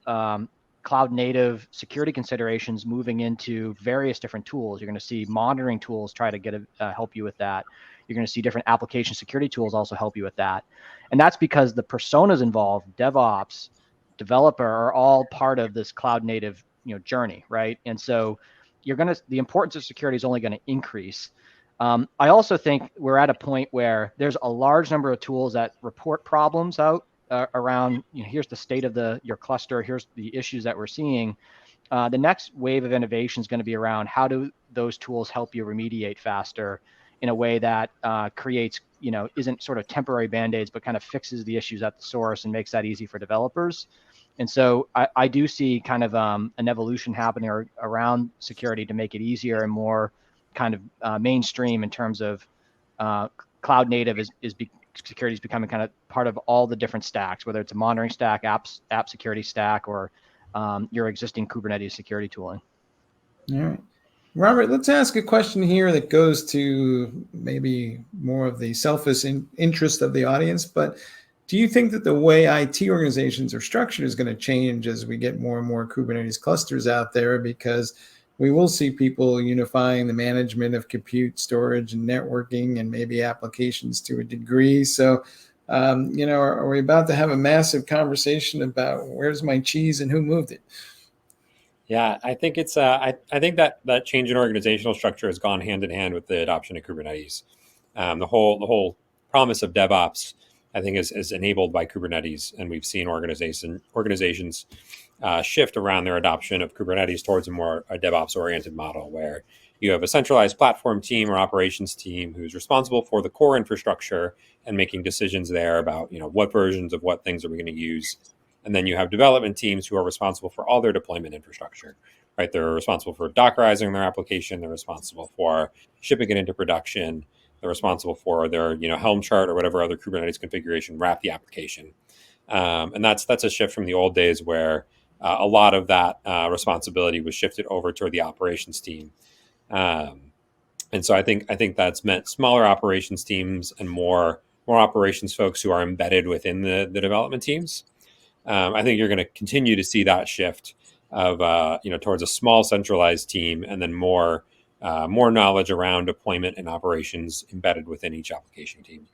cloud native security considerations moving into various different tools. You're going to see monitoring tools try to help you with that. You're going to see different application security tools also help you with that. And that's because the personas involved, DevOps, developer, are all part of this cloud native journey, right? And so the importance of security is only going to increase. I also think we're at a point where there's a large number of tools that report problems out around, here's the state of your cluster, here's the issues that we're seeing. The next wave of innovation is going to be around how do those tools help you remediate faster in a way that creates, isn't sort of temporary band-aids, but kind of fixes the issues at the source and makes that easy for developers. And so I do see kind of an evolution happening around security to make it easier and more kind of mainstream in terms of cloud native security is becoming kind of part of all the different stacks, whether it's a monitoring stack, app security stack, or your existing Kubernetes security tooling.
All right. Robert, let's ask a question here that goes to maybe more of the selfish interest of the audience, but do you think that the way IT organizations are structured is going to change as we get more and more Kubernetes clusters out there? Because we will see people unifying the management of compute, storage, and networking, and maybe applications to a degree. So, are we about to have a massive conversation about where's my cheese and who moved it?
Yeah, I think it's. I think that change in organizational structure has gone hand in hand with the adoption of Kubernetes. The whole promise of DevOps, I think, is enabled by Kubernetes, and we've seen organizations shift around their adoption of Kubernetes towards a more DevOps-oriented model, where you have a centralized platform team or operations team who's responsible for the core infrastructure and making decisions there about, what versions of what things are we going to use. And then you have development teams who are responsible for all their deployment infrastructure, right? They're responsible for Dockerizing their application. They're responsible for shipping it into production. They're responsible for their, Helm chart or whatever other Kubernetes configuration wrap the application. And that's a shift from the old days where a lot of that responsibility was shifted over toward the operations team. And so I think that's meant smaller operations teams and more operations folks who are embedded within the development teams. I think you're going to continue to see that shift of towards a small centralized team, and then more knowledge around deployment and operations embedded within each application team.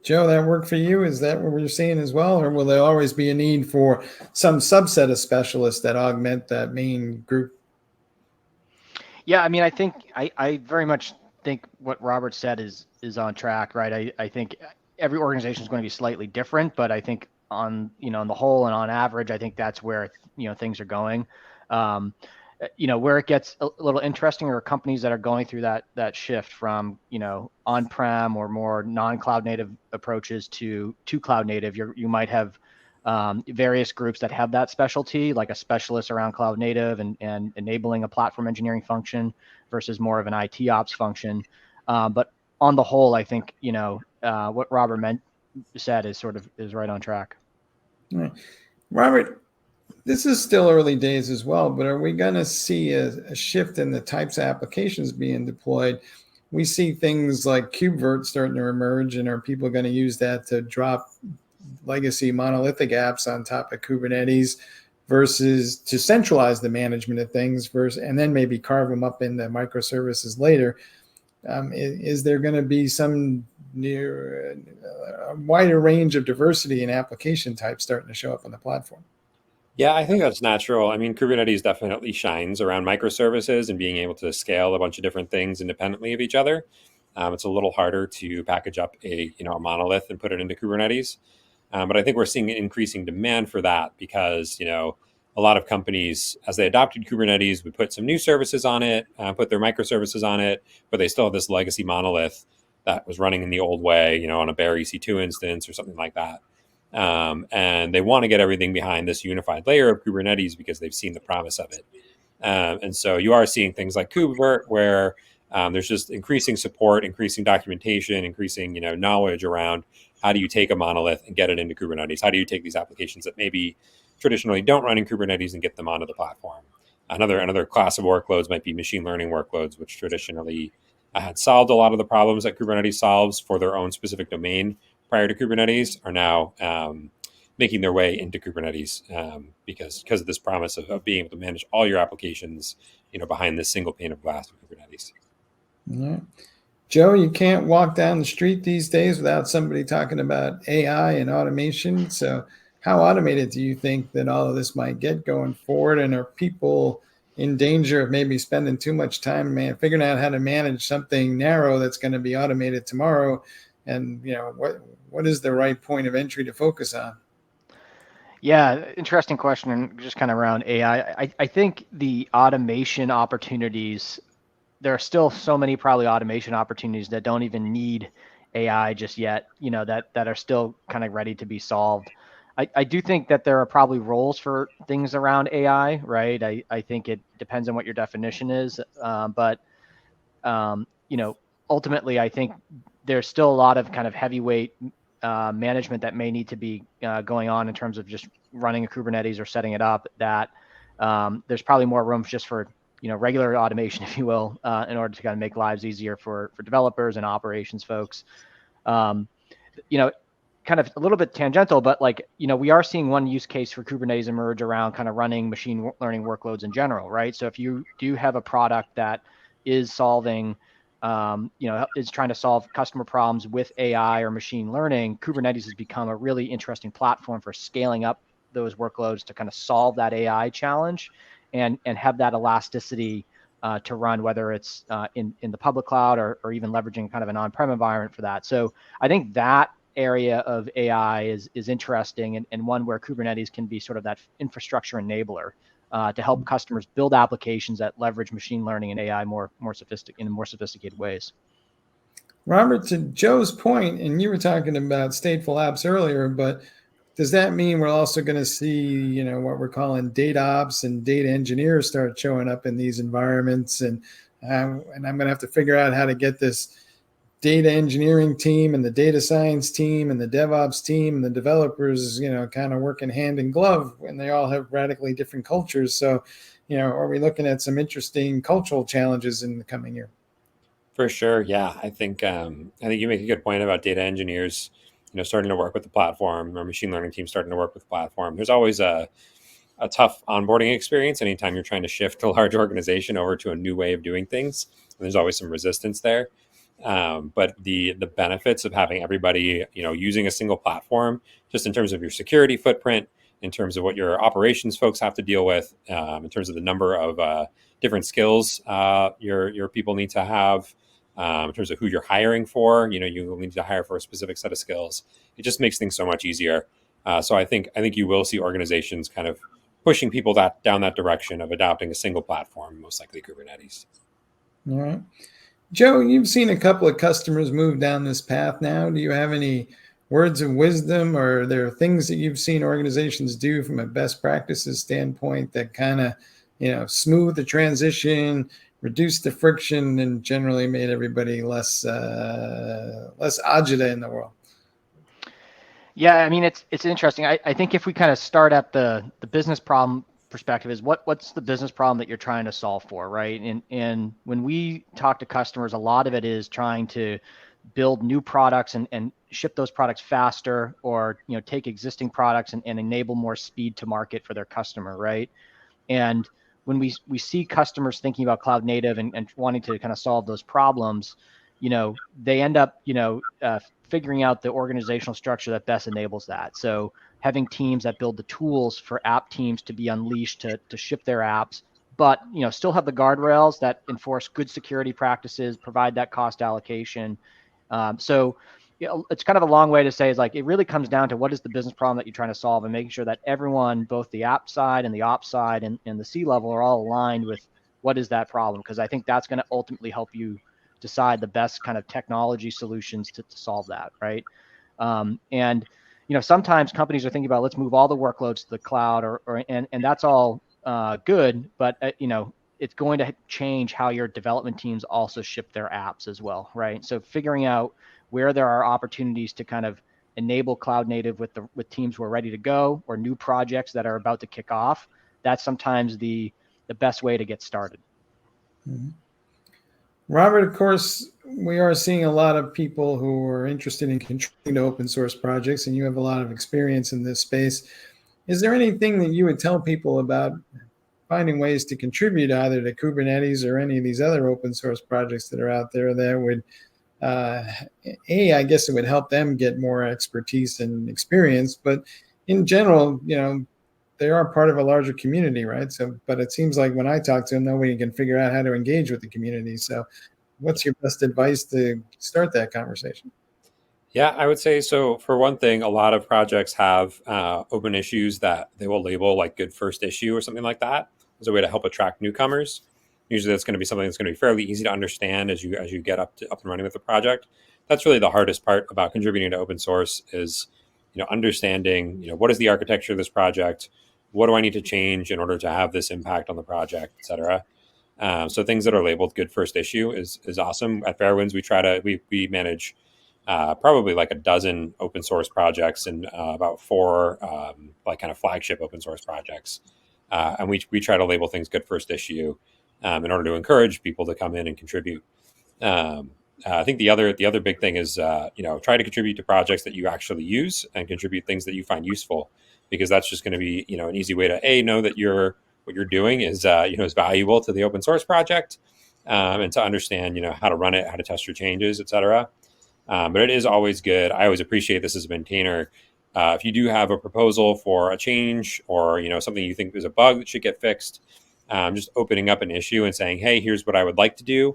Joe, that work for you? Is that what we're seeing as well? Or will there always be a need for some subset of specialists that augment that main group?
Yeah, I mean, I think I very much think what Robert said is on track, right? I think every organization is going to be slightly different, but I think on the whole and on average, I think that's where things are going. Where it gets a little interesting are companies that are going through that shift from on-prem or more non-cloud native approaches to cloud native. You might have various groups that have that specialty, like a specialist around cloud native and enabling a platform engineering function versus more of an IT ops function. But on the whole, I think what Robert said is right on track.
All right. Robert, this is still early days as well, but are we going to see a shift in the types of applications being deployed? We see things like KubeVirt starting to emerge, and are people going to use that to drop legacy monolithic apps on top of Kubernetes versus to centralize the management of things and then maybe carve them up into microservices later? Is there going to be some a wider range of diversity in application types starting to show up on the platform?
Yeah, I think that's natural. I mean, Kubernetes definitely shines around microservices and being able to scale a bunch of different things independently of each other. It's a little harder to package up a monolith and put it into Kubernetes. But I think we're seeing an increasing demand for that because, a lot of companies, as they adopted Kubernetes, would put some new services on it, put their microservices on it, but they still have this legacy monolith that was running in the old way, on a bare EC2 instance or something like that. And they want to get everything behind this unified layer of Kubernetes because they've seen the promise of it. And so you are seeing things like KubeVirt where there's just increasing support, increasing documentation, increasing knowledge around how do you take a monolith and get it into Kubernetes? How do you take these applications that maybe traditionally don't run in Kubernetes and get them onto the platform? Another class of workloads might be machine learning workloads, which traditionally had solved a lot of the problems that Kubernetes solves for their own specific domain prior to Kubernetes, are now making their way into Kubernetes because of this promise of being able to manage all your applications, behind this single pane of glass of Kubernetes.
All right. Joe, you can't walk down the street these days without somebody talking about AI and automation. So how automated do you think that all of this might get going forward? And are people in danger of maybe spending too much time figuring out how to manage something narrow that's going to be automated tomorrow? And what is the right point of entry to focus on?
Yeah, interesting question, and just kind of around AI. I think the automation opportunities, there are still so many probably automation opportunities that don't even need AI just yet, that are still kind of ready to be solved. I do think that there are probably roles for things around AI, right? I think it depends on what your definition is. But ultimately, I think there's still a lot of kind of heavyweight management that may need to be going on in terms of just running a Kubernetes or setting it up, that there's probably more room just for regular automation, if you will, in order to kind of make lives easier for developers and operations folks. Kind of a little bit tangential, but we are seeing one use case for Kubernetes emerge around kind of running machine learning workloads in general, right? So if you do have a product that is solving, is trying to solve customer problems with AI or machine learning, Kubernetes has become a really interesting platform for scaling up those workloads to kind of solve that AI challenge and have that elasticity to run, whether it's in the public cloud or even leveraging kind of an on-prem environment for that. So I think that area of AI is interesting and one where Kubernetes can be sort of that infrastructure enabler to help customers build applications that leverage machine learning and AI in more sophisticated ways.
Robert, to Joe's point, and you were talking about stateful apps earlier, but does that mean we're also going to see, what we're calling data ops and data engineers start showing up in these environments? And I'm going to have to figure out how to get this data engineering team and the data science team and the DevOps team and the developers, kind of working hand in glove when they all have radically different cultures. So, are we looking at some interesting cultural challenges in the coming year?
For sure, yeah. I think you make a good point about data engineers, starting to work with the platform, or machine learning team starting to work with the platform. There's always a tough onboarding experience anytime you're trying to shift a large organization over to a new way of doing things. And there's always some resistance there. But the benefits of having everybody, using a single platform, just in terms of your security footprint, in terms of what your operations folks have to deal with, in terms of the number of different skills your people need to have, in terms of who you're hiring for, you need to hire for a specific set of skills. It just makes things so much easier. So I think you will see organizations kind of pushing people down that direction of adopting a single platform, most likely Kubernetes.
All right. Joe, you've seen a couple of customers move down this path now. Do you have any words of wisdom, or are there things that you've seen organizations do from a best practices standpoint that kind of, smooth the transition, reduce the friction, and generally made everybody less agita in the world?
Yeah, I mean, it's interesting. I think if we kind of start at the business problem perspective, is what's the business problem that you're trying to solve for, right? And when we talk to customers, a lot of it is trying to build new products and ship those products faster, or take existing products and enable more speed to market for their customer, right? And when we see customers thinking about cloud native and wanting to kind of solve those problems, they end up figuring out the organizational structure that best enables that. So having teams that build the tools for app teams to be unleashed to ship their apps, but still have the guardrails that enforce good security practices, provide that cost allocation. So it's kind of a long way to say is it really comes down to what is the business problem that you're trying to solve, and making sure that everyone, both the app side and the ops side and the C level, are all aligned with what is that problem, because I think that's going to ultimately help you decide the best kind of technology solutions to solve that, right? And sometimes companies are thinking about, let's move all the workloads to the cloud, and that's all good, but it's going to change how your development teams also ship their apps as well, right? So figuring out where there are opportunities to kind of enable cloud native with teams who are ready to go, or new projects that are about to kick off, that's sometimes the best way to get started.
Mm-hmm. Robert, of course, we are seeing a lot of people who are interested in contributing to open source projects, and you have a lot of experience in this space. Is there anything that you would tell people about finding ways to contribute either to Kubernetes or any of these other open source projects that are out there that would, I guess it would help them get more expertise and experience, but in general, they are part of a larger community, right? So, but it seems like when I talk to them, nobody can figure out how to engage with the community. So what's your best advice to start that conversation?
Yeah, I would say so. For one thing, a lot of projects have open issues that they will label like good first issue or something like that as a way to help attract newcomers. Usually that's going to be something that's going to be fairly easy to understand as you get up and running with the project. That's really the hardest part about contributing to open source is, understanding, what is the architecture of this project? What do I need to change in order to have this impact on the project, et cetera? So things that are labeled good first issue is awesome. At Fairwinds, we manage probably like a dozen open source projects and about 4 kind of flagship open source projects. And we try to label things good first issue in order to encourage people to come in and contribute. I think the other big thing is, try to contribute to projects that you actually use and contribute things that you find useful, because that's just going to be, an easy way to know that what you're doing is, is valuable to the open source project, and to understand, how to run it, how to test your changes, et cetera. But it is always good. I always appreciate this as a maintainer. If you do have a proposal for a change or, something you think is a bug that should get fixed, just opening up an issue and saying, hey, here's what I would like to do,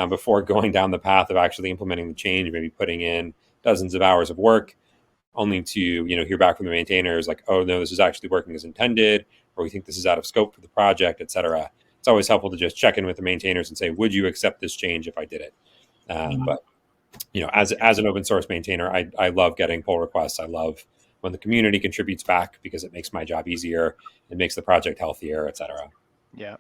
before going down the path of actually implementing the change, maybe putting in dozens of hours of work, only to hear back from the maintainers like, oh no, this is actually working as intended, or we think this is out of scope for the project, etc. It's always helpful to just check in with the maintainers and say, would you accept this change if I did it? But as an open source maintainer, I love getting pull requests. I love when the community contributes back because it makes my job easier. It makes the project healthier, etc.
Yeah,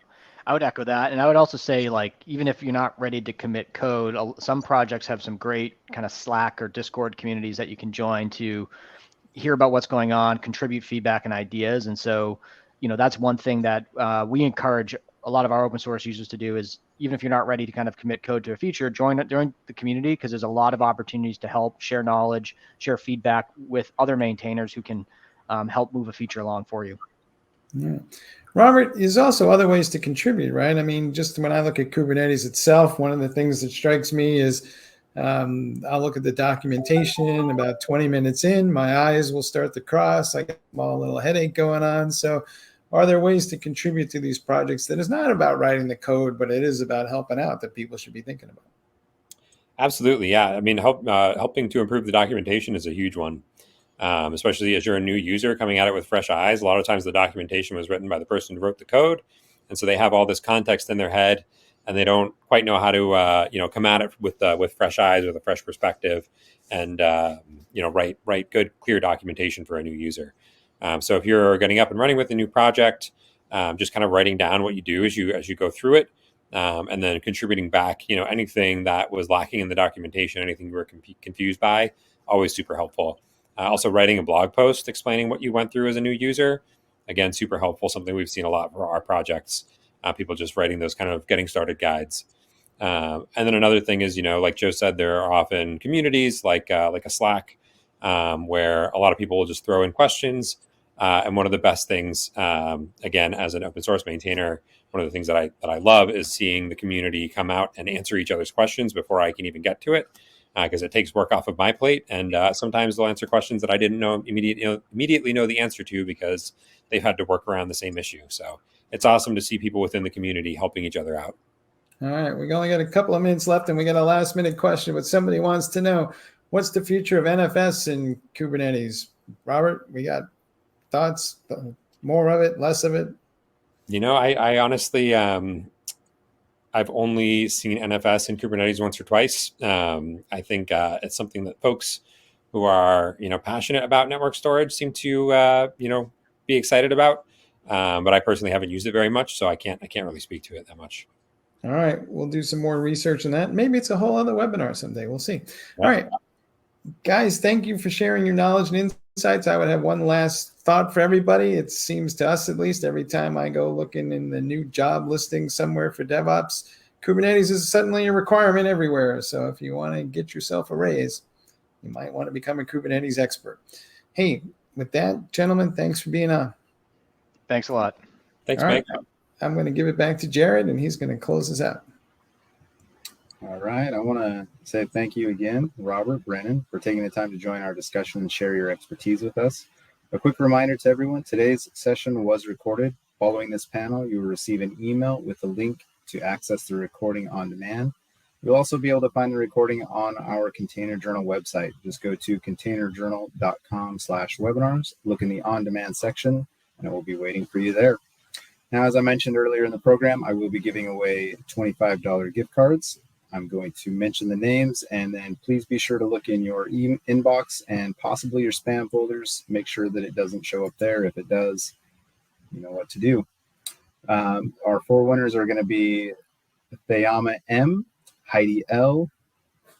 I would echo that. And I would also say, like, even if you're not ready to commit code, some projects have some great kind of Slack or Discord communities that you can join to hear about what's going on, contribute feedback and ideas. And so, that's one thing that we encourage a lot of our open source users to do is, even if you're not ready to kind of commit code to a feature, join the community, because there's a lot of opportunities to help share knowledge, share feedback with other maintainers who can help move a feature along for you.
Yeah. Robert, there's also other ways to contribute, right? I mean, just when I look at Kubernetes itself, one of the things that strikes me is I'll look at the documentation. About 20 minutes in, my eyes will start to cross. I get a small little headache going on. So are there ways to contribute to these projects that is not about writing the code, but it is about helping out, that people should be thinking about?
Absolutely, yeah. I mean, helping to improve the documentation is a huge one. Especially as you're a new user coming at it with fresh eyes. A lot of times the documentation was written by the person who wrote the code. And so they have all this context in their head and they don't quite know how to, come at it with fresh eyes, with a fresh perspective and, write good, clear documentation for a new user. So if you're getting up and running with a new project, just kind of writing down what you do as you go through it, and then contributing back, anything that was lacking in the documentation, anything you were confused by, always super helpful. Also writing a blog post explaining what you went through as a new user, again, super helpful, something we've seen a lot for our projects, people just writing those kind of getting started guides. And then another thing is, like Joe said, there are often communities like a Slack, where a lot of people will just throw in questions. And one of the best things, again, as an open source maintainer, one of the things that I love is seeing the community come out and answer each other's questions before I can even get to it. Because it takes work off of my plate, and sometimes they'll answer questions that I didn't know immediately know the answer to because they've had to work around the same issue. So it's awesome to see people within the community helping each other out.
All right, we only got a couple of minutes left, and we got a last minute question. But somebody wants to know, what's the future of NFS in Kubernetes? Robert, we got thoughts? More of it, less of it?
I honestly. I've only seen NFS in Kubernetes once or twice. I think it's something that folks who are passionate about network storage seem to be excited about. But I personally haven't used it very much, so I can't really speak to it that much.
All right, we'll do some more research on that. Maybe it's a whole other webinar someday. We'll see. Yeah. All right, guys, thank you for sharing your knowledge and insights. I would have one last thought for everybody. It seems to us, at least, every time I go looking in the new job listing somewhere for DevOps, Kubernetes is suddenly a requirement everywhere. So if you want to get yourself a raise, you might want to become a Kubernetes expert. Hey, with that, gentlemen, thanks for being on.
Thanks a lot.
Thanks, Mike.
I'm going to give it back to Jared, and he's going to close us out.
All right. I want to say thank you again, Robert, Brennan, for taking the time to join our discussion and share your expertise with us. A quick reminder to everyone, today's session was recorded. Following this panel, you will receive an email with a link to access the recording on demand. You'll also be able to find the recording on our Container Journal website. Just go to containerjournal.com/webinars, look in the on-demand section, and it will be waiting for you there. Now, as I mentioned earlier in the program, I will be giving away $25 gift cards. I'm going to mention the names, and then please be sure to look in your inbox and possibly your spam folders. Make sure that it doesn't show up there. If it does, you know what to do. Our four winners are going to be Thayama M, Heidi L,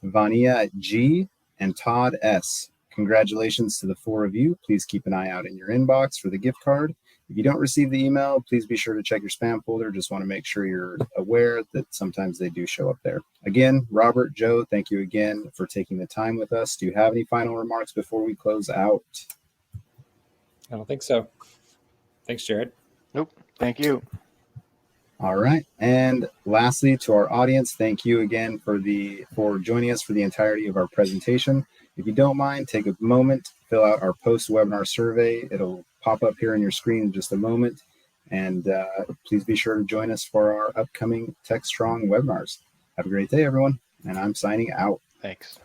Vania G, and Todd S. Congratulations to the four of you. Please keep an eye out in your inbox for the gift card. If you don't receive the email, please be sure to check your spam folder. Just want to make sure you're aware that sometimes they do show up there. Again, Robert, Joe, thank you again for taking the time with us. Do you have any final remarks before we close out?
I don't think so. Thanks, Jared.
Nope. Thank you.
All right. And lastly, to our audience, thank you again for joining us for the entirety of our presentation. If you don't mind, take a moment, fill out our post-webinar survey. It'll pop up here on your screen in just a moment. And please be sure to join us for our upcoming TechStrong webinars. Have a great day, everyone. And I'm signing out.
Thanks.